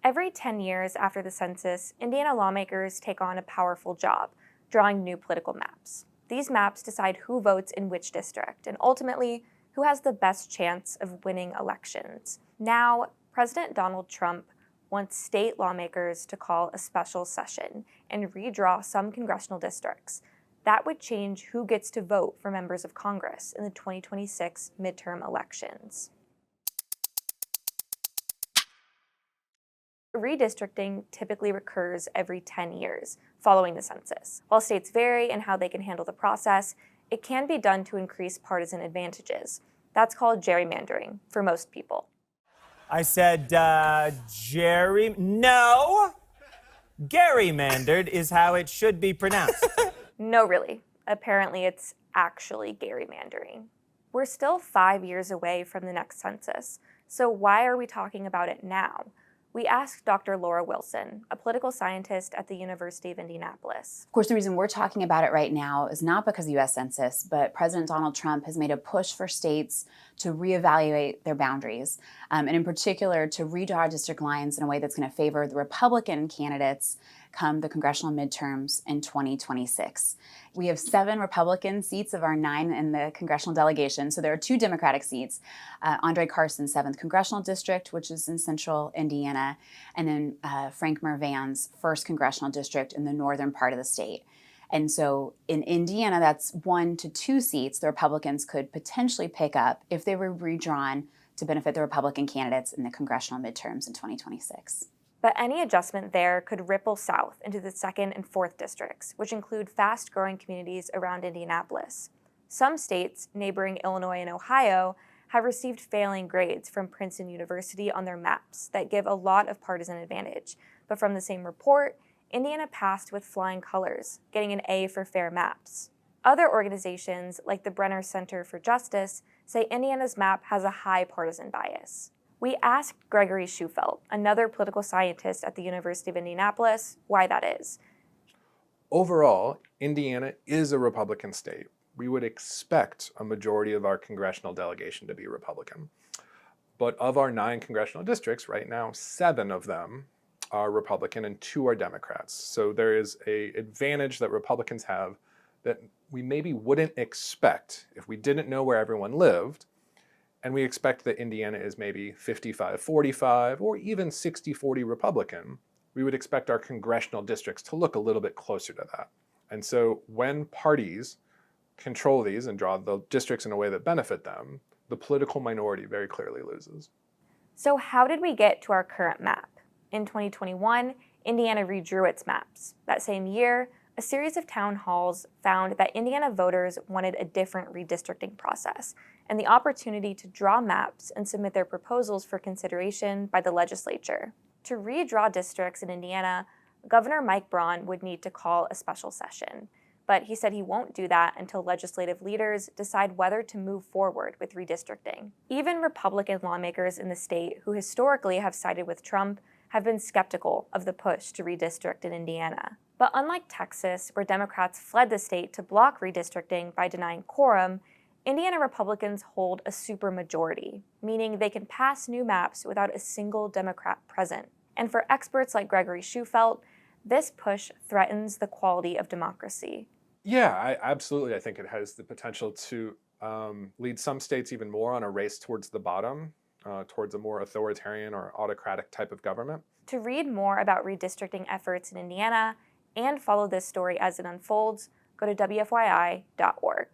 Every 10 years after the census, Indiana lawmakers take on a powerful job, drawing new political maps. These maps decide who votes in which district, and ultimately, who has the best chance of winning elections. Now, President Donald Trump wants state lawmakers to call a special session and redraw some congressional districts. That would change who gets to vote for members of Congress in the 2026 midterm elections. Redistricting typically recurs every 10 years following the census. While states vary in how they can handle the process, it can be done to increase partisan advantages. That's called gerrymandering for most people. I said, no! Gerrymandered is how it should be pronounced. No, really. Apparently, it's actually gerrymandering. We're still 5 years away from the next census, so why are we talking about it now? We asked Dr. Laura Wilson, a political scientist at the University of Indianapolis. Of course, the reason we're talking about it right now is not because of the U.S. Census, but President Donald Trump has made a push for states to reevaluate their boundaries, and in particular to redraw district lines in a way that's going to favor the Republican candidates come the congressional midterms in 2026. We have 7 Republican seats of our 9 in the congressional delegation, so there are 2 Democratic seats. Andre Carson's 7th congressional district, which is in central Indiana, and then Frank Mervan's 1st congressional district in the northern part of the state. And so in Indiana, that's 1 to 2 seats the Republicans could potentially pick up if they were redrawn to benefit the Republican candidates in the congressional midterms in 2026. But any adjustment there could ripple south into the 2nd and 4th districts, which include fast-growing communities around Indianapolis. Some states, neighboring Illinois and Ohio, have received failing grades from Princeton University on their maps that give a lot of partisan advantage. But from the same report, Indiana passed with flying colors, getting an A for fair maps. Other organizations, like the Brenner Center for Justice, say Indiana's map has a high partisan bias. We asked Gregory Schufelt, another political scientist at the University of Indianapolis, why that is. Overall, Indiana is a Republican state. We would expect a majority of our congressional delegation to be Republican. But of our 9 congressional districts, right now, 7 of them are Republican and 2 are Democrats. So there is an advantage that Republicans have that we maybe wouldn't expect if we didn't know where everyone lived. And we expect that Indiana is maybe 55-45 or even 60-40 Republican. We would expect our congressional districts to look a little bit closer to that. And so when parties control these and draw the districts in a way that benefit them, the political minority very clearly loses. So how did we get to our current map? In 2021, Indiana redrew its maps. That same year, a series of town halls found that Indiana voters wanted a different redistricting process and the opportunity to draw maps and submit their proposals for consideration by the legislature. To redraw districts in Indiana, Governor Mike Braun would need to call a special session, but he said he won't do that until legislative leaders decide whether to move forward with redistricting. Even Republican lawmakers in the state who historically have sided with Trump have been skeptical of the push to redistrict in Indiana. But unlike Texas, where Democrats fled the state to block redistricting by denying quorum, Indiana Republicans hold a supermajority, meaning they can pass new maps without a single Democrat present. And for experts like Gregory Schufelt, this push threatens the quality of democracy. Yeah, absolutely. I think it has the potential to lead some states even more on a race towards the bottom, towards a more authoritarian or autocratic type of government. To read more about redistricting efforts in Indiana and follow this story as it unfolds, go to WFYI.org.